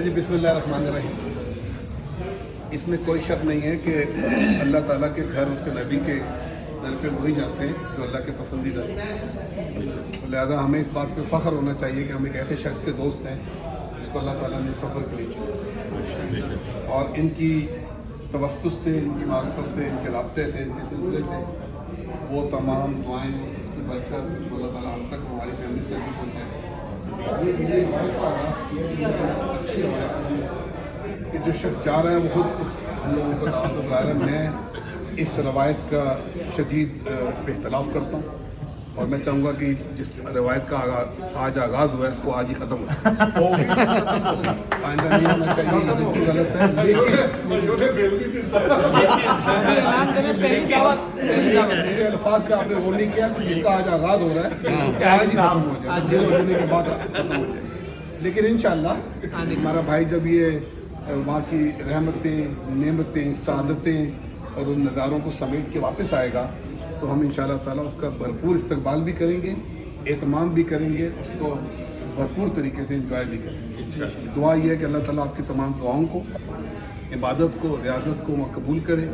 جی बिस्मिल्लाहिर्रहमानिर्रहीम। इसमें कोई शक नहीं है कि अल्लाह ताला के घर उसके नबी के दर पे वही जाते हैं जो अल्लाह के पसंदीदा हैं। लिहाजा हमें इस बात पे फ़ख्र होना चाहिए कि हम एक ऐसे शख्स के दोस्त हैं जिसको अल्लाह ताला ने सफ़र के लिए चुना, और इनकी तवस्सुस से, इनकी मारिफत से, इनके राब्ते से, इनके सिलसिले से वो तमाम दुआएँ, इसकी बरकत अल्लाह ताला हम तक, हमारी फैमिली तक भी पहुँचाए। अच्छी कि जो शख्स जा रहा है वो खुद हम लोगों को दावत बुला रहा है। मैं इस रवायत का शदीद इस पर इख्तलाफ करता हूँ, और मैं चाहूँगा कि जिस रवायत का आज आगाज़ हुआ है इसको आज ही ख़त्म हो। आइंदा नहीं होना चाहिए, ये बिल्कुल गलत है। लेकिन मेरे अल्फाज का आपने वो नहीं किया कि जिसका आज आगाज़ हो रहा है आज ही ख़त्म हो जाए, दिल होने के बाद ख़त्म हो जाए। लेकिन इंशाअल्लाह हमारा भाई जब ये वहाँ की रहमतें, नेमतें, सादतें और उन नज़ारों को समेट के वापस आएगा तो हम इंशाअल्लाह ताला उसका भरपूर इस्तकबाल भी करेंगे, एहतमाम भी करेंगे, उसको भरपूर तरीके से इंजॉय भी करेंगे। दुआ यह है कि अल्लाह ताला आपकी तमाम दुआओं को, इबादत को, रियादत को कबूल करे,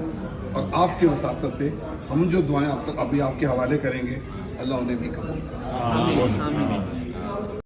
और आपके वसासत से हम जो दुआएं आप तक अभी आपके हवाले करेंगे अल्लाह उन्हें भी कबूल करे।